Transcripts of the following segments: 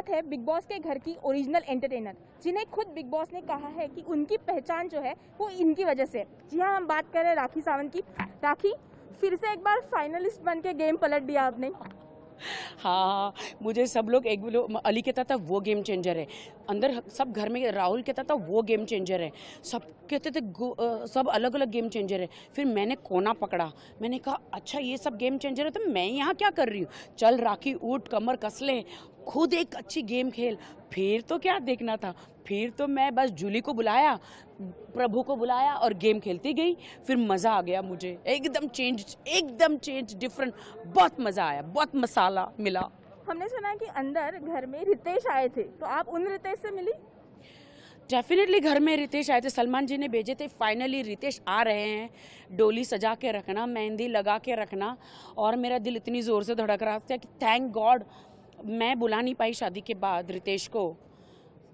साथ है big boss के घर की ओरिजिनल एंटरटेनर, जिन्हें खुद बिग बॉस ने कहा है कि उनकी पहचान जो है वो इनकी वजह से है। जी हाँ, हम बात कर रहे हैं राखी सावंत की। राखी, फिर से एक बार फाइनलिस्ट बन के गेम पलट दिया आपने। हाँ, मुझे सब लोग एक अली कहता था वो गेम चेंजर है, अंदर सब घर में राहुल कहता था वो गेम चेंजर है, सब कहते थे सब अलग अलग गेम चेंजर है। फिर मैंने कोना पकड़ा, मैंने कहा अच्छा ये सब गेम चेंजर है तो मैं यहाँ क्या कर रही हूँ, चल राखी उठ कमर कस ले, खुद एक अच्छी गेम खेल। फिर तो क्या देखना था, फिर तो मैं बस जूली को बुलाया, प्रभु को बुलाया और गेम खेलती गई। फिर मज़ा आ गया मुझे, एकदम चेंज डिफरेंट, बहुत मज़ा आया, बहुत मसाला मिला। हमने सुना कि अंदर घर में रितेश आए थे, तो आप उन रितेश से मिली? डेफिनेटली घर में रितेश आए थे, सलमान जी ने भेजे थे। फाइनली रितेश आ रहे हैं, डोली सजा के रखना, मेहंदी लगा के रखना। और मेरा दिल इतनी ज़ोर से धड़क रहा था कि थैंक गॉड मैं बुला नहीं पाई शादी के बाद रितेश को।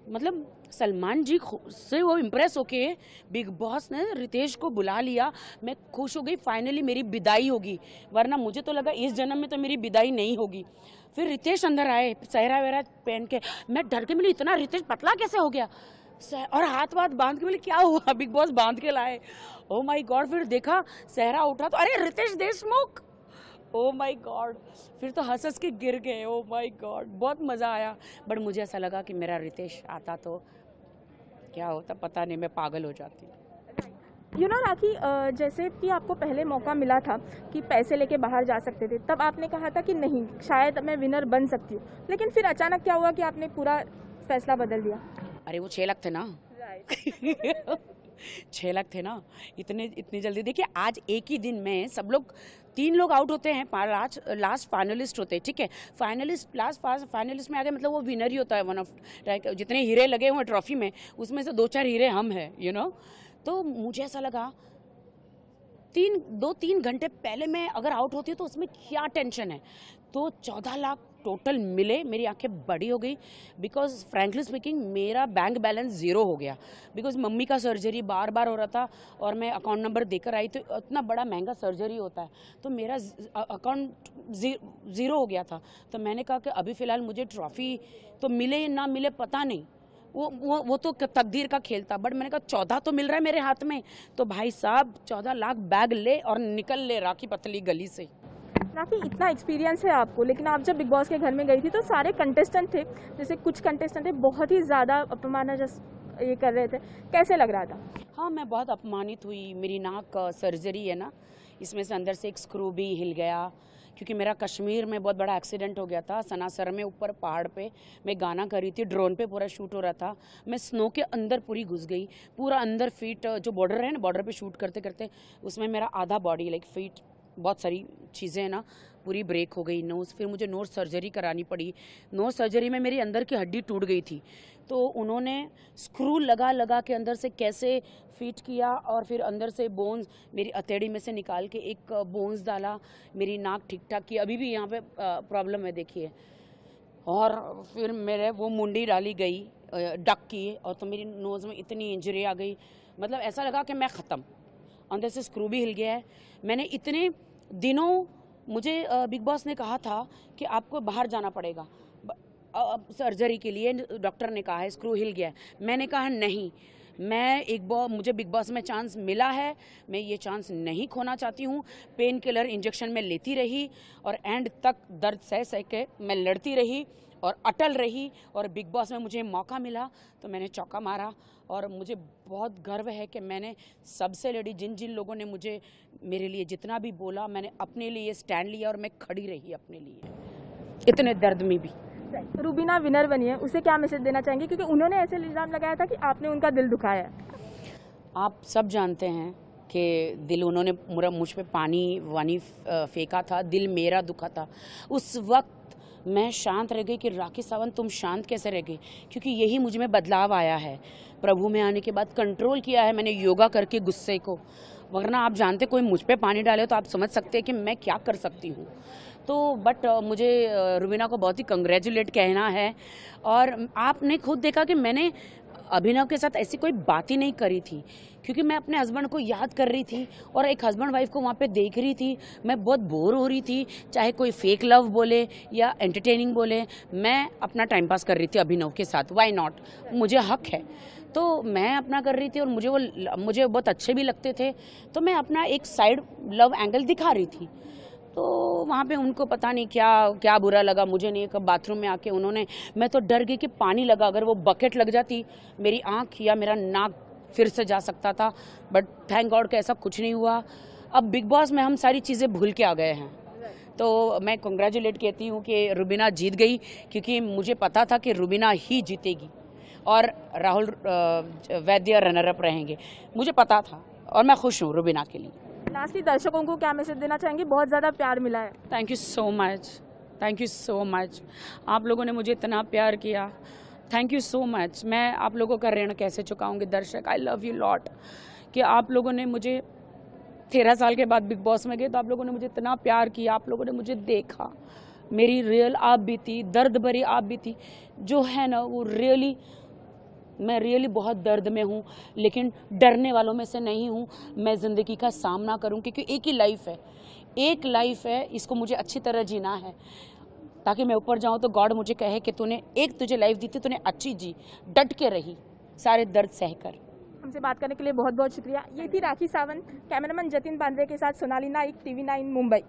मतलब सलमान जी से वो इम्प्रेस होके बिग बॉस ने रितेश को बुला लिया, मैं खुश हो गई। फाइनली मेरी विदाई होगी, वरना मुझे तो लगा इस जन्म में तो मेरी विदाई नहीं होगी। फिर रितेश अंदर आए सहरा वहरा पहन के, मैं डर के मिली, इतना रितेश पतला कैसे हो गया, और हाथ वाथ बांध के मिली, क्या हुआ, बिग बॉस बांध के लाए। ओ माई गॉड, फिर देखा सहरा उठा तो अरे रितेश देशमुख, ओ माई गॉड, फिर तो हंस हंस के गिर गए। ओ माई गॉड, बहुत मज़ा आया। बट मुझे ऐसा लगा कि मेरा रितेश आता तो क्या होता पता नहीं, मैं पागल हो जाती। राखी, जैसे कि आपको पहले मौका मिला था कि पैसे लेके बाहर जा सकते थे, तब आपने कहा था कि नहीं शायद मैं विनर बन सकती हूँ, लेकिन फिर अचानक क्या हुआ कि आपने पूरा फैसला बदल दिया? अरे वो 6 लाख थे ना। 6 लाख थे ना, इतनी जल्दी। देखिए आज एक ही दिन में सब लोग 3 लोग आउट होते हैं, लास्ट फाइनलिस्ट होते हैं, ठीक है। लास्ट फाइनलिस्ट में आ गए, मतलब वो विनर ही होता है। वन ऑफ जितने हीरे लगे हुए ट्रॉफी में, उसमें से 2-4 हीरे हम हैं, तो मुझे ऐसा लगा 2-3 घंटे पहले मैं अगर आउट होती तो उसमें क्या टेंशन है। तो 14 लाख टोटल मिले, मेरी आंखें बड़ी हो गई। बिकॉज फ्रैंकली स्पीकिंग मेरा बैंक बैलेंस 0 हो गया, बिकॉज मम्मी का सर्जरी बार बार हो रहा था और मैं अकाउंट नंबर देकर आई, तो इतना बड़ा महंगा सर्जरी होता है, तो मेरा अकाउंट 0 हो गया था। तो मैंने कहा कि अभी फ़िलहाल मुझे ट्रॉफ़ी तो मिले ना मिले पता नहीं, वो तो तकदीर का खेल था। बट मैंने कहा 14 तो मिल रहा है मेरे हाथ में, तो भाई साहब 14 लाख बैग ले और निकल ले राखी पतली गली से। राखी, इतना एक्सपीरियंस है आपको, लेकिन आप जब बिग बॉस के घर में गई थी तो सारे कंटेस्टेंट थे, जैसे कुछ कंटेस्टेंट थे बहुत ही ज़्यादा अपमानजनक ये कर रहे थे, कैसे लग रहा था? हाँ, मैं बहुत अपमानित हुई। मेरी नाक सर्जरी है ना, इसमें से अंदर से एक स्क्रू भी हिल गया, क्योंकि मेरा कश्मीर में बहुत बड़ा एक्सीडेंट हो गया था। सनासर में ऊपर पहाड़ पे मैं गाना कर रही थी, ड्रोन पे पूरा शूट हो रहा था, मैं स्नो के अंदर पूरी घुस गई, पूरा अंदर फीट जो बॉर्डर है ना, बॉर्डर पे शूट करते करते उसमें मेरा आधा बॉडी लाइक फीट बहुत सारी चीज़ें हैं ना पूरी ब्रेक हो गई। नोज़, फिर मुझे नोज़ सर्जरी करानी पड़ी। नोज़ सर्जरी में मेरी अंदर की हड्डी टूट गई थी, तो उन्होंने स्क्रू लगा के अंदर से कैसे फिट किया, और फिर अंदर से बोन्स मेरी हथेली में से निकाल के एक बोन्स डाला, मेरी नाक ठीक ठाक की, अभी भी यहाँ पे प्रॉब्लम है देखिए। और फिर मेरे वो मुंडी डाली गई डक की, और तो मेरी नोज़ में इतनी इंजरी आ गई, मतलब ऐसा लगा कि मैं ख़त्म। अंदर से स्क्रू भी हिल गया है। मैंने इतने दिनों, मुझे बिग बॉस ने कहा था कि आपको बाहर जाना पड़ेगा सर्जरी के लिए, डॉक्टर ने कहा है स्क्रू हिल गया है। मैंने कहा नहीं, मुझे बिग बॉस में चांस मिला है, मैं ये चांस नहीं खोना चाहती हूँ। पेन किलर इंजेक्शन में लेती रही और एंड तक दर्द सह के मैं लड़ती रही और अटल रही, और बिग बॉस में मुझे मौका मिला तो मैंने चौका मारा। और मुझे बहुत गर्व है कि मैंने सबसे लड़ी, जिन जिन लोगों ने मुझे मेरे लिए जितना भी बोला, मैंने अपने लिए स्टैंड लिया और मैं खड़ी रही अपने लिए, इतने दर्द में भी। रूबीना विनर बनी है, उसे क्या मैसेज देना चाहेंगे, क्योंकि उन्होंने ऐसे इल्ज़ाम लगाया था कि आपने उनका दिल दुखाया है? आप सब जानते हैं कि दिल उन्होंने मुझ पे पानी वानी फेंका था, दिल मेरा दुखा था। उस वक्त मैं शांत रह गई कि राखी सावंत तुम शांत कैसे रह गई, क्योंकि यही मुझ में बदलाव आया है। प्रभु में आने के बाद कंट्रोल किया है मैंने योगा करके गुस्से को, वरना आप जानते कोई मुझ पे पानी डाले तो आप समझ सकते हैं कि मैं क्या कर सकती हूँ। तो बट मुझे रूबीना को बहुत ही कंग्रेचुलेट कहना है। और आपने खुद देखा कि मैंने अभिनव के साथ ऐसी कोई बात ही नहीं करी थी, क्योंकि मैं अपने हस्बैंड को याद कर रही थी और एक हस्बैंड वाइफ को वहाँ पे देख रही थी। मैं बहुत बोर हो रही थी, चाहे कोई फेक लव बोले या एंटरटेनिंग बोले, मैं अपना टाइम पास कर रही थी अभिनव के साथ। व्हाई नॉट, मुझे हक है, तो मैं अपना कर रही थी और मुझे बहुत अच्छे भी लगते थे, तो मैं अपना एक साइड लव एंगल दिखा रही थी। तो वहाँ पे उनको पता नहीं क्या क्या बुरा लगा, मुझे नहीं। कब बाथरूम में आके उन्होंने, मैं तो डर गई कि पानी लगा, अगर वो बकेट लग जाती मेरी आँख या मेरा नाक फिर से जा सकता था, बट थैंक गॉड कि ऐसा कुछ नहीं हुआ। अब बिग बॉस में हम सारी चीज़ें भूल के आ गए हैं, तो मैं कंग्रेचुलेट कहती हूँ कि रुबीना जीत गई, क्योंकि मुझे पता था कि रुबीना ही जीतेगी और राहुल वैद्य रनर अप रहेंगे, मुझे पता था और मैं खुश हूँ रुबीना के लिए। लास्टली दर्शकों को क्या मैसेज देना चाहेंगे? बहुत ज़्यादा प्यार मिला है। Thank you so much, thank you so much. आप लोगों ने मुझे इतना प्यार किया, थैंक यू सो मच। मैं आप लोगों का ऋण कैसे चुकाऊंगी दर्शक, आई लव यू लॉट, कि आप लोगों ने मुझे 13 साल के बाद बिग बॉस में गए तो आप लोगों ने मुझे इतना प्यार किया, आप लोगों ने मुझे देखा, मेरी रियल आप भी थी, दर्द भरी आप भी थी, जो है ना वो रियली, मैं रियली बहुत दर्द में हूँ, लेकिन डरने वालों में से नहीं हूँ। मैं ज़िंदगी का सामना करूँ, क्योंकि एक ही लाइफ है, एक लाइफ है, इसको मुझे अच्छी तरह जीना है, ताकि मैं ऊपर जाऊँ तो गॉड मुझे कहे कि तुझे लाइफ दी थी, तूने अच्छी जी, डट के रही, सारे दर्द सहकर। हमसे बात करने के लिए बहुत बहुत शुक्रिया। ये थी राखी सावंत, कैमरामैन जतिन पांड्रे के साथ सोनाली नाइक, TV9 मुंबई।